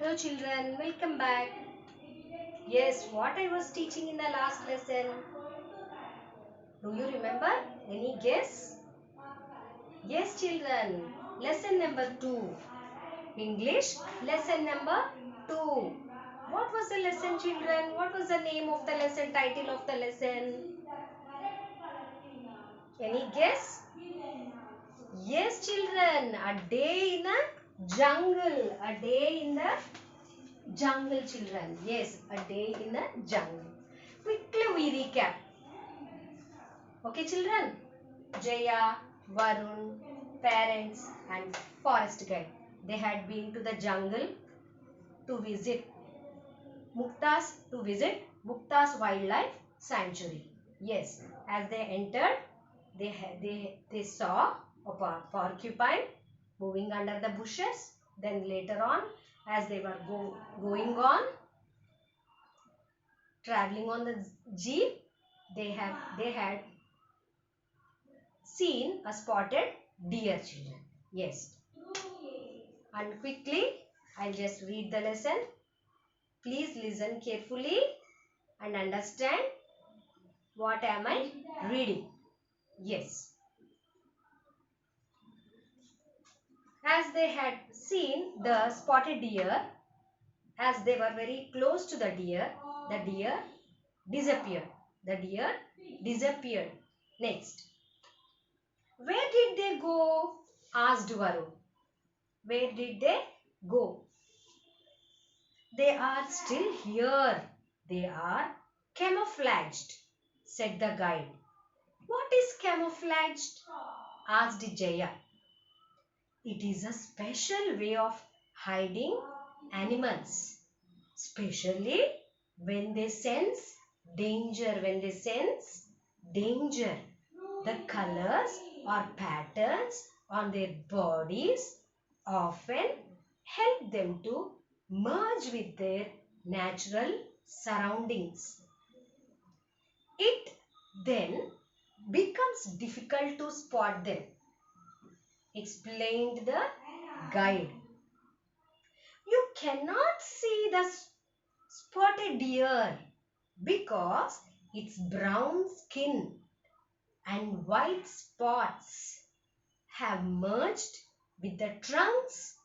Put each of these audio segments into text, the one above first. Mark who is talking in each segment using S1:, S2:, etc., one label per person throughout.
S1: Hello children, welcome back. Yes, what I was teaching in the last lesson. Do you remember? Any guess? Yes children. Lesson number 2. English lesson number 2. What was the lesson children? What was the name of the lesson, title of the lesson? Any guess? Yes children, a day in the jungle. A day in the jungle children. Yes, a day in the jungle. Quickly we recap. Okay children. Jaya, Varun, parents and forest guide. They had been to the jungle to visit Mukta's wildlife sanctuary. Yes, as they entered, they saw a porcupine moving under the bushes. Then later on, as they were going on, traveling on the jeep, they had seen a spotted deer children. Yes. And quickly, I'll just read the lesson. Please listen carefully and understand what am I reading. Yes. As they had seen the spotted deer, as they were very close to the deer disappeared. The deer disappeared. Next. Where did they go? Asked Varun. Where did they go? They are still here. They are camouflaged, said the guide. What is camouflaged? Asked Jaya. It is a special way of hiding animals, especially when they sense danger. When they sense danger, the colors or patterns on their bodies often help them to merge with their natural surroundings. It then becomes difficult to spot them, explained the guide. You cannot see the spotted deer because its brown skin and white spots have merged with the trunks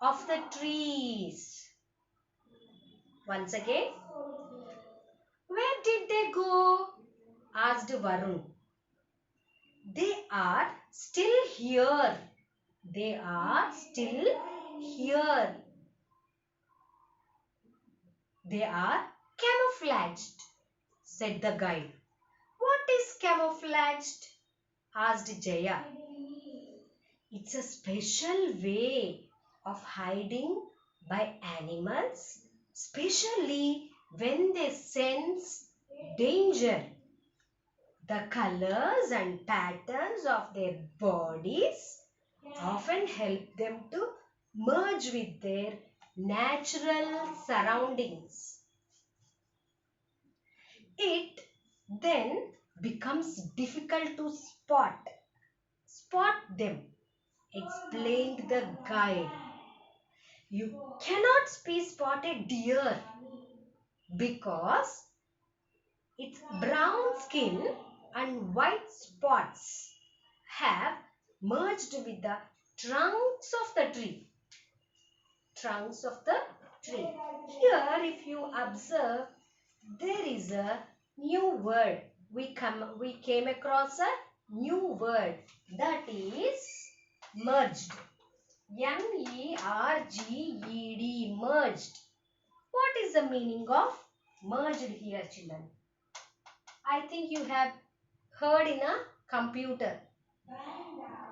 S1: of the trees. Once again, where did they go? Asked Varun. They are still here. They are still here. They are camouflaged, said the guide. What is camouflaged? Asked Jaya. It's a special way of hiding by animals, especially when they sense danger. The colors and patterns of their bodies often help them to merge with their natural surroundings. It then becomes difficult to spot them, explained the guide. You cannot see spotted deer because its brown skin and white spots have merged with the trunks of the tree. Trunks of the tree. Here, if you observe, there is a new word. We came across a new word, that is merged. merged. Merged. What is the meaning of merged here, children? I think you have heard in a computer.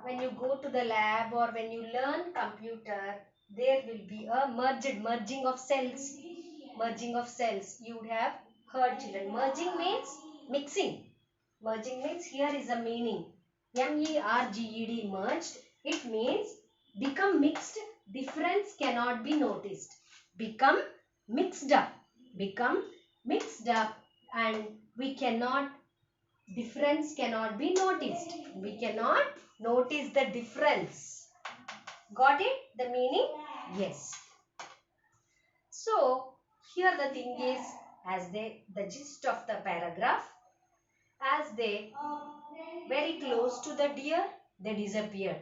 S1: When you go to the lab or when you learn computer, there will be a merging of cells. Merging of cells. You would have heard, children. Merging means mixing. Merging means here is a meaning. merged, merged. It means become mixed. Difference cannot be noticed. Become mixed up. Become mixed up, and difference cannot be noticed. We cannot notice the difference. Got it? The meaning? Yes. So here the thing is, as the gist of the paragraph, as they very close to the deer, they disappeared.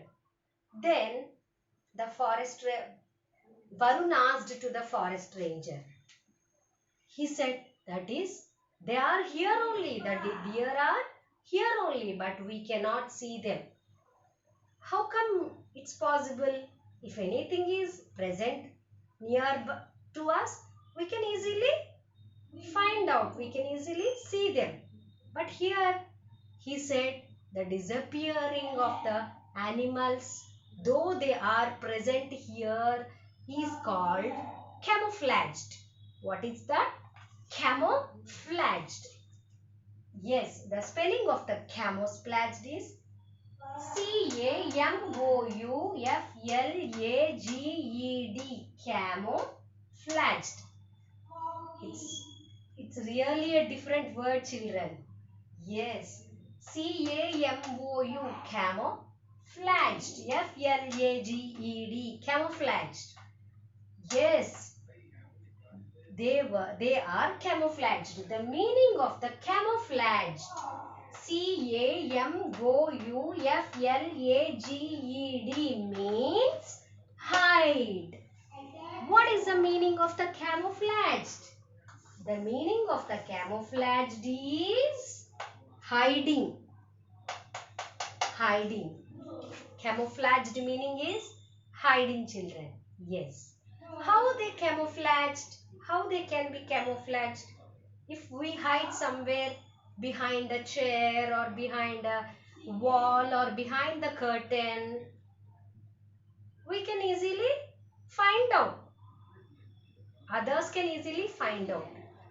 S1: Then the Varun asked to the forest ranger. He said, that is, they are here only, the deer are here only, but we cannot see them. How come it's possible? If anything is present near to us, we can easily find out, we can easily see them. But here he said the disappearing of the animals, though they are present here, is called camouflaged. What is that? Camouflaged. Yes, the spelling of the camouflaged is Camouflaged. Camouflaged. It's really a different word, children. Yes. Camou. Camouflaged. Flaged. Camouflaged. Yes. They are camouflaged. The meaning of the camouflaged. Camouflaged means hide. What is the meaning of the camouflaged? The meaning of the camouflaged is hiding. Hiding. Camouflaged meaning is hiding, children. Yes. How they camouflaged? How they can be camouflaged? If we hide somewhere behind a chair or behind a wall or behind the curtain, we can easily find out. Others can easily find out.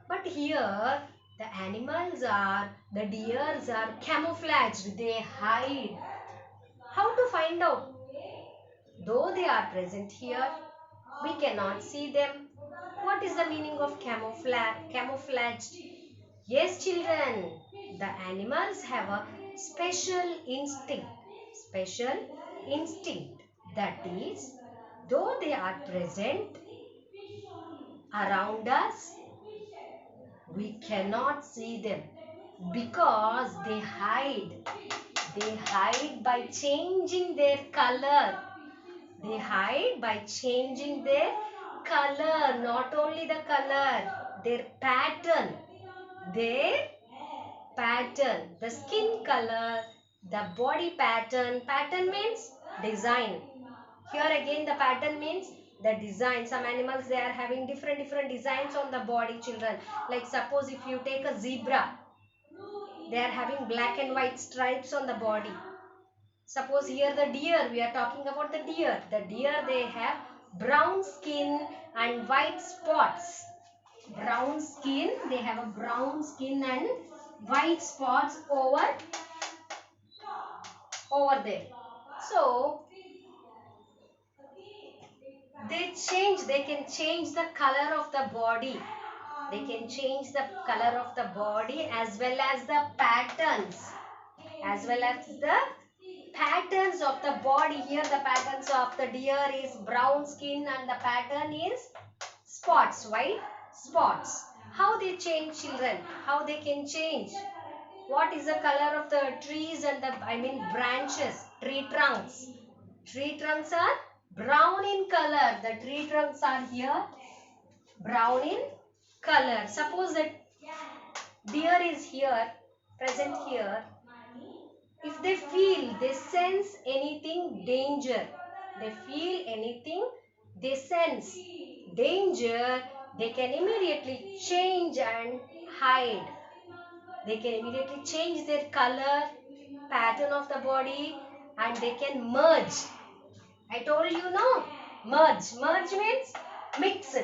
S1: But here, the deers are camouflaged. They hide. How to find out? Though they are present here, we cannot see them. What is the meaning of camouflaged? Yes, children, the animals have a special instinct. Special instinct. That is, though they are present around us, we cannot see them because they hide. They hide by changing their color. They hide by changing their color. Not only the color, their pattern. Their pattern. The skin color, the body pattern. Pattern means design. Here again the pattern means the design. Some animals, they are having different designs on the body, children. Like suppose if you take a zebra, they are having black and white stripes on the body. Suppose here the deer, we are talking about the deer. The deer, they have brown skin and white spots. Brown skin, they have a brown skin and white spots over there. So they can change the color of the body. They can change the color of the body as well as the patterns. As well as the patterns of the body. Here the patterns of the deer is brown skin and the pattern is spots, white spots. How they change, children? How they can change? What is the color of the trees and branches, tree trunks? Tree trunks are brown in color. The tree trunks are here brown in color. Suppose that deer is here, present here. If they sense anything danger, they sense danger, they can immediately change and hide. They can immediately change their color, pattern of the body, and they can merge. I told you, no? Merge. Merge means mixed.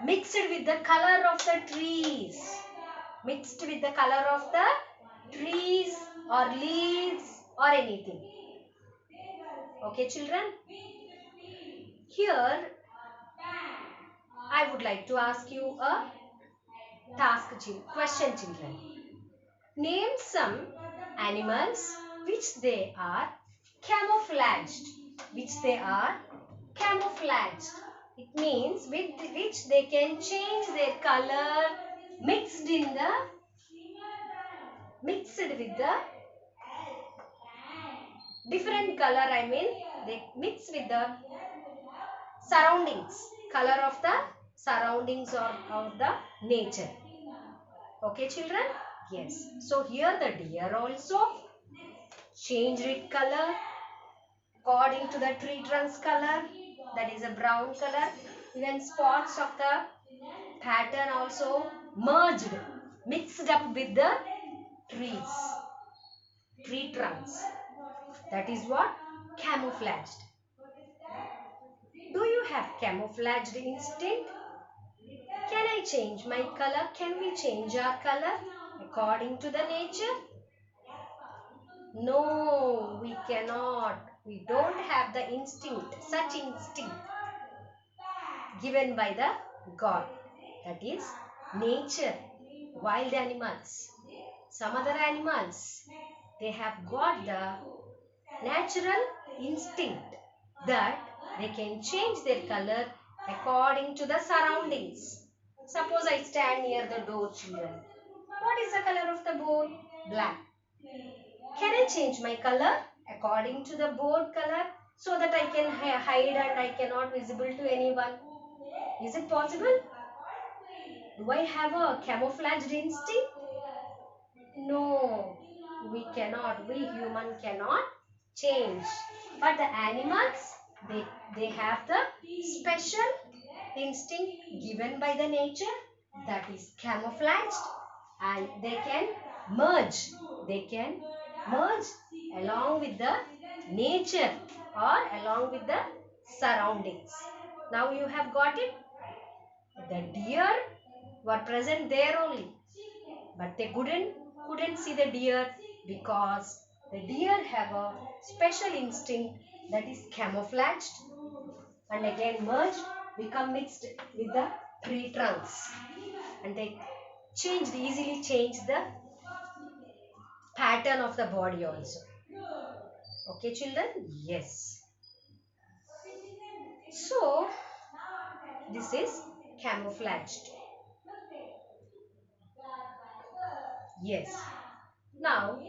S1: Mixed with the color of the trees. Mixed with the color of the trees or leaves or anything. Okay, children? Here, I would like to ask you a question, children. Name some animals which they are camouflaged. It means with which they can change their color mixed with the different color. I mean, they mix with the surroundings, color of the surroundings or of the nature. Okay, children? Yes. So here the deer also changed its color according to the tree trunk's color, that is a brown color. Even spots of the pattern also merged, mixed up with the trees, tree trunks. That is what? Camouflaged. Do you have camouflaged instinct? Can I change my color? Can we change our color according to the nature? No, we cannot. We don't have the instinct, such instinct given by the God. That is nature, wild animals, some other animals. They have got the natural instinct that they can change their color according to the surroundings. Suppose I stand near the door, children. What is the color of the board? Black. Can I change my color according to the board color so that I can hide and I cannot visible to anyone? Is it possible? Do I have a camouflaged instinct? No, we cannot. We human cannot change. But the animals, they have the special instinct given by the nature, that is camouflaged, and they can merge. They can merge along with the nature or along with the surroundings. Now you have got it. The deer were present there only, but they couldn't see the deer because the deer have a special instinct, that is camouflaged, and again merged, become mixed with the tree trunks, and they easily change the pattern of the body also. Okay, children? Yes. So this is camouflaged. Yes. Now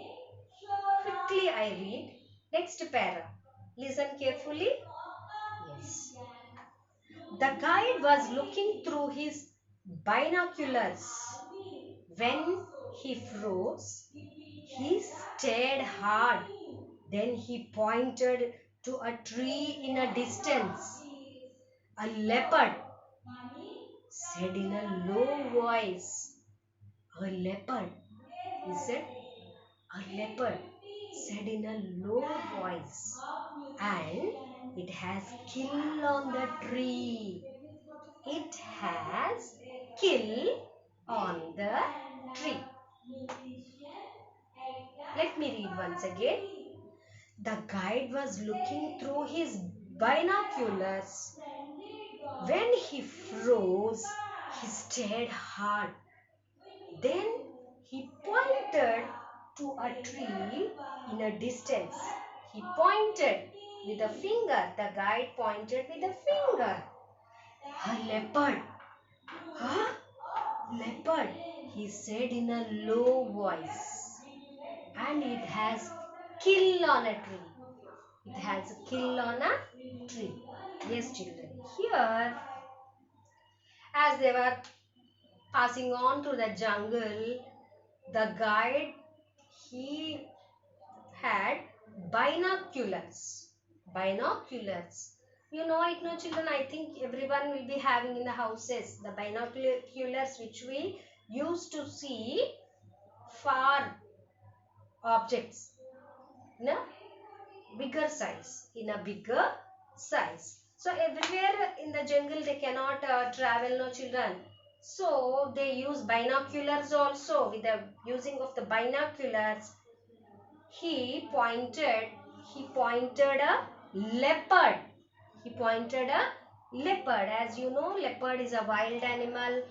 S1: quickly I read next para. Listen carefully. Yes. The guide was looking through his binoculars. When he froze, he stared hard. Then he pointed to a tree in a distance. A leopard said in a low voice. A leopard, he said. A leopard said in a low voice. And it has kill on the tree. It has kill on the tree. Let me read once again. The guide was looking through his binoculars. When he froze, he stared hard. Then he pointed to a tree in a distance. He pointed with a finger. The guide pointed with a finger. A leopard. Huh? Leopard, he said in a low voice. And it has kill on a tree. It has a kill on a tree. Yes, children. Here, as they were passing on through the jungle, the guide, he had binoculars. Binoculars. You know it, no, children? I think everyone will be having in the houses the binoculars which we used to see far objects in a bigger size. So everywhere in the jungle they cannot travel, no, children. So they use binoculars also. With the using of the binoculars, he pointed a leopard. He pointed a leopard. As you know, leopard is a wild animal.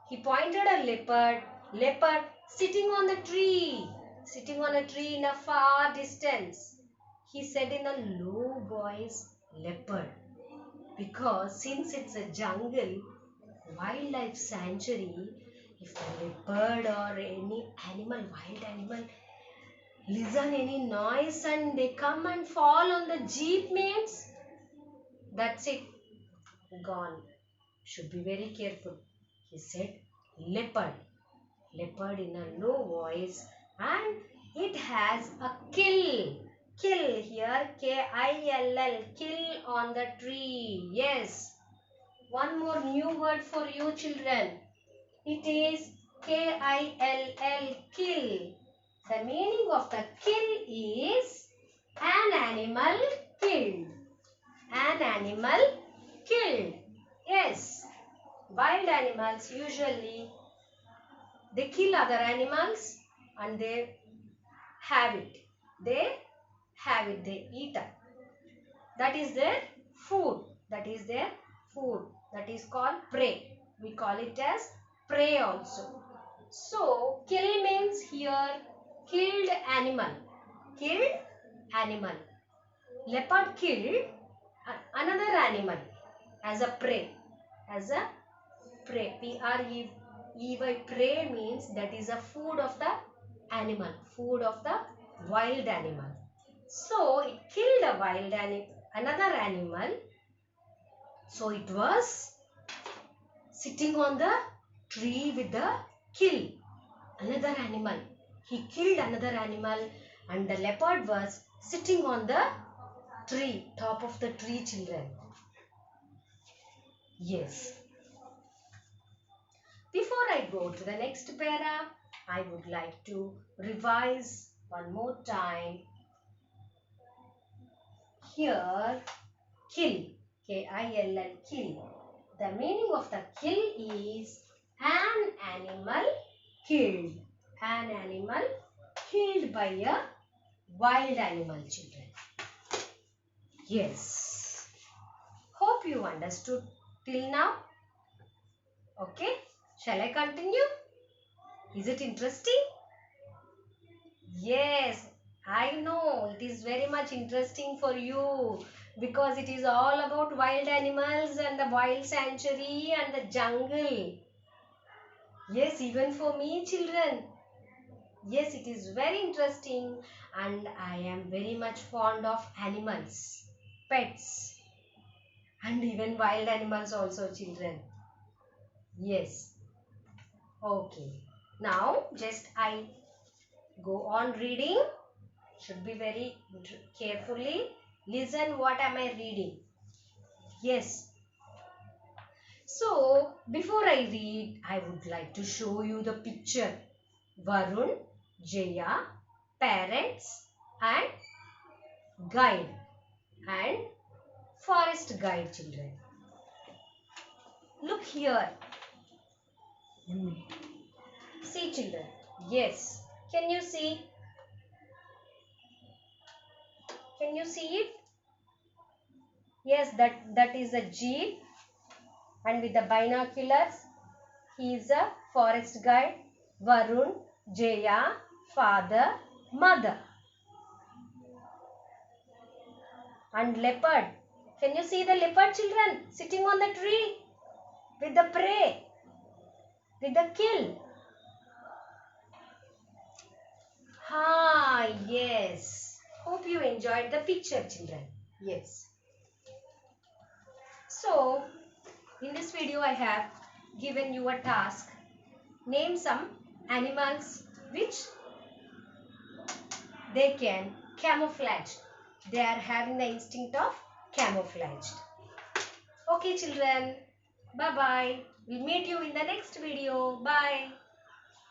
S1: He pointed a leopard sitting on the tree. Sitting on a tree in a far distance. He said in a low voice, leopard. Because since it's a jungle, wildlife sanctuary, if a leopard or any animal, wild animal, listen any noise and they come and fall on the jeep means, that's it, gone. Should be very careful. He said leopard. Leopard in a low voice, and it has a kill. Kill here, K-I-L-L, kill on the tree. Yes. One more new word for you children. It is K-I-L-L, kill. The meaning of the kill is an animal killed. An animal killed. Yes. Wild animals usually they kill other animals and they have it. They have it. They eat it. That is their food. That is their food. That is called prey. We call it as prey also. So, kill means here killed animal. Killed animal. Leopard killed another animal as a prey. As a prey. P-R-E-Y, prey means that is a food of the animal. Food of the wild animal. So, it killed a wild animal, another animal. So, it was sitting on the tree with the kill. Another animal. He killed another animal and the leopard was sitting on the tree, top of the tree, children. Yes. Before I go to the next para, I would like to revise one more time. Here, kill, K-I-L-L, kill. The meaning of the kill is an animal killed. An animal killed by a wild animal, children. Yes. Hope you understood till now. Okay. Shall I continue? Is it interesting? Yes. I know it is very much interesting for you because it is all about wild animals and the wild sanctuary and the jungle. Yes, even for me, children. Yes, it is very interesting and I am very much fond of animals, pets and even wild animals also, children. Yes. Okay. Now, just I go on reading. Should be very carefully. Listen what am I reading. Yes. So, before I read, I would like to show you the picture. Varun, Jaya, parents and guide and forest guide, children. Look here. See, children. Yes. Can you see? Can you see it? Yes, that is a jeep and with the binoculars, he is a forest guide. Varun, Jaya, father, mother. And leopard. Can you see the leopard, children? Sitting on the tree with the prey, with the kill. Ah, yes. Hope you enjoyed the picture, children. Yes. So, in this video, I have given you a task. Name some animals which they can camouflage. They are having the instinct of camouflage. Okay, children. Bye-bye. We'll meet you in the next video. Bye.